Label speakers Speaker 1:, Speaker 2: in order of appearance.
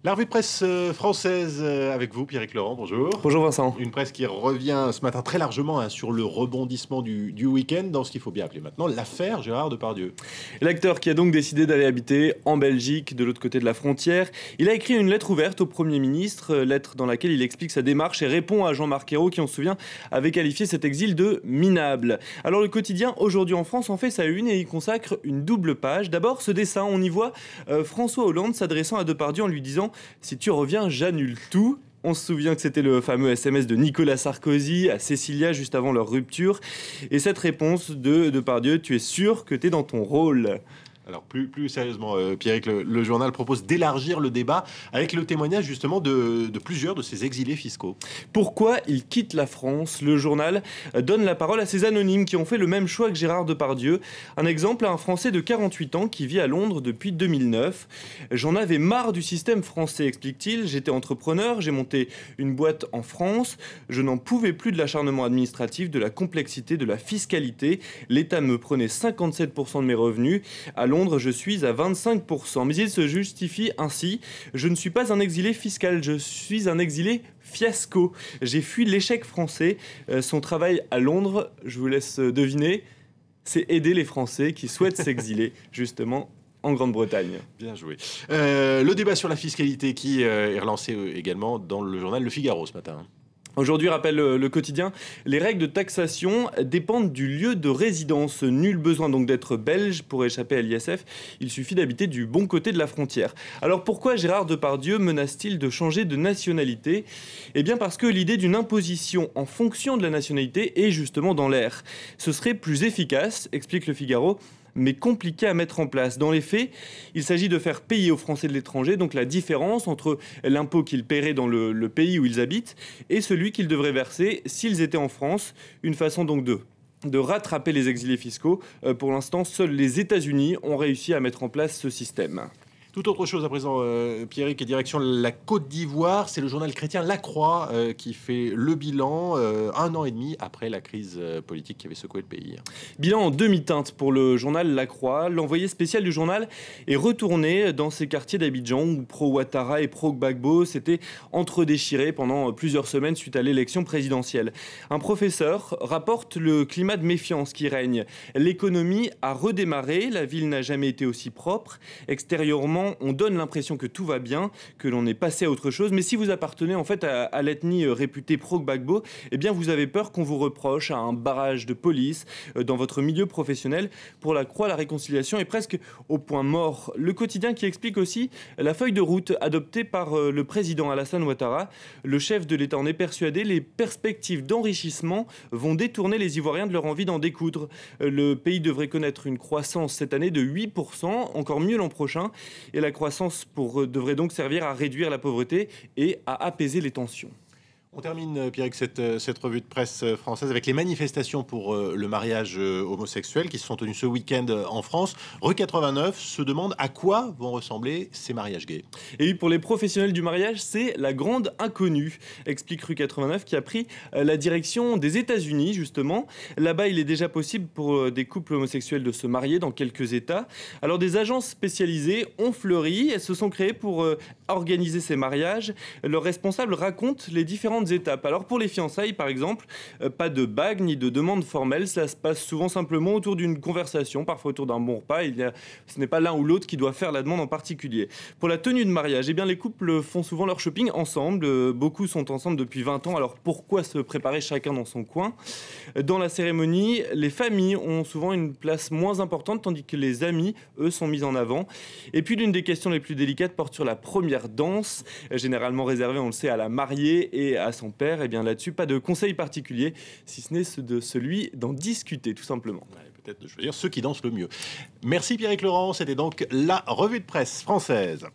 Speaker 1: La revue de presse française avec vous, Pierrick Laurent, bonjour.
Speaker 2: Bonjour Vincent.
Speaker 1: Une presse qui revient ce matin très largement sur le rebondissement du week-end dans ce qu'il faut bien appeler maintenant l'affaire Gérard Depardieu.
Speaker 2: L'acteur qui a donc décidé d'aller habiter en Belgique, de l'autre côté de la frontière, il a écrit une lettre ouverte au Premier ministre, lettre dans laquelle il explique sa démarche et répond à Jean-Marc Ayrault qui, on se souvient, avait qualifié cet exil de minable. Alors le quotidien Aujourd'hui en France en fait sa une et y consacre une double page. D'abord ce dessin, on y voit François Hollande s'adressant à Depardieu en lui disant « Si tu reviens, j'annule tout ». On se souvient que c'était le fameux SMS de Nicolas Sarkozy à Cécilia juste avant leur rupture. Et cette réponse de Depardieu, tu es sûr que tu es dans ton rôle ?
Speaker 1: Alors plus sérieusement, Pierrick, le journal propose d'élargir le débat avec le témoignage justement de plusieurs de ces exilés fiscaux.
Speaker 2: Pourquoi ils quittent la France ? Le journal donne la parole à ces anonymes qui ont fait le même choix que Gérard Depardieu. Un exemple, un Français de 48 ans qui vit à Londres depuis 2009. J'en avais marre du système français, explique-t-il. J'étais entrepreneur, j'ai monté une boîte en France. Je n'en pouvais plus de l'acharnement administratif, de la complexité, de la fiscalité. L'État me prenait 57% de mes revenus. À Londres, je suis à 25%. Mais il se justifie ainsi. Je ne suis pas un exilé fiscal, je suis un exilé fiasco. J'ai fui l'échec français. Son travail à Londres, je vous laisse deviner, c'est aider les Français qui souhaitent s'exiler, justement, en Grande-Bretagne.
Speaker 1: Bien joué. Le débat sur la fiscalité qui est relancé également dans le journal Le Figaro ce matin.
Speaker 2: Aujourd'hui, rappelle le quotidien, les règles de taxation dépendent du lieu de résidence. Nul besoin donc d'être belge pour échapper à l'ISF. Il suffit d'habiter du bon côté de la frontière. Alors pourquoi Gérard Depardieu menace-t-il de changer de nationalité ? Eh bien parce que l'idée d'une imposition en fonction de la nationalité est justement dans l'air. Ce serait plus efficace, explique le Figaro, mais compliqué à mettre en place. Dans les faits, il s'agit de faire payer aux Français de l'étranger donc la différence entre l'impôt qu'ils paieraient dans le pays où ils habitent et celui qu'ils devraient verser s'ils étaient en France. Une façon donc de rattraper les exilés fiscaux. Pour l'instant, seuls les États-Unis ont réussi à mettre en place ce système.
Speaker 1: Tout autre chose à présent, Pierrick, et direction la Côte d'Ivoire. C'est le journal chrétien La Croix qui fait le bilan 1 an et demi après la crise politique qui avait secoué le pays.
Speaker 2: Bilan en demi-teinte pour le journal La Croix. L'envoyé spécial du journal est retourné dans ces quartiers d'Abidjan où pro-Ouattara et pro-Gbagbo s'étaient entre-déchirés pendant plusieurs semaines suite à l'élection présidentielle. Un professeur rapporte le climat de méfiance qui règne. L'économie a redémarré, la ville n'a jamais été aussi propre. Extérieurement, on donne l'impression que tout va bien, que l'on est passé à autre chose. Mais si vous appartenez en fait à l'ethnie réputée pro-Gbagbo, eh bien vous avez peur qu'on vous reproche à un barrage de police dans votre milieu professionnel. Pour La Croix, la réconciliation est presque au point mort. Le quotidien qui explique aussi la feuille de route adoptée par le président Alassane Ouattara. Le chef de l'État en est persuadé, les perspectives d'enrichissement vont détourner les Ivoiriens de leur envie d'en découdre. Le pays devrait connaître une croissance cette année de 8%, encore mieux l'an prochain. Et la croissance devrait donc servir à réduire la pauvreté et à apaiser les tensions.
Speaker 1: On termine, Pierrick, cette revue de presse française avec les manifestations pour le mariage homosexuel qui se sont tenues ce week-end en France. Rue 89 se demande à quoi vont ressembler ces mariages gays.
Speaker 2: Et oui, pour les professionnels du mariage, c'est la grande inconnue, explique Rue 89 qui a pris la direction des États-Unis justement. Là-bas, il est déjà possible pour des couples homosexuels de se marier dans quelques États. Alors des agences spécialisées ont fleuri, elles se sont créées pour organiser ces mariages. Leurs responsables racontent les différentes étapes. Alors pour les fiançailles par exemple, pas de bague ni de demande formelle, ça se passe souvent simplement autour d'une conversation, parfois autour d'un bon repas. Ce n'est pas l'un ou l'autre qui doit faire la demande en particulier. Pour la tenue de mariage, eh bien les couples font souvent leur shopping ensemble. Beaucoup sont ensemble depuis 20 ans, alors pourquoi se préparer chacun dans son coin ? Dans la cérémonie, les familles ont souvent une place moins importante, tandis que les amis, eux, sont mis en avant. Et puis l'une des questions les plus délicates porte sur la première danse, généralement réservée, on le sait, à la mariée et à son père. Et bien là-dessus, pas de conseil particulier, si ce n'est celui d'en discuter, tout simplement.
Speaker 1: Ouais, peut-être de choisir ceux qui dansent le mieux. Merci Pierrick Laurent, c'était donc la revue de presse française.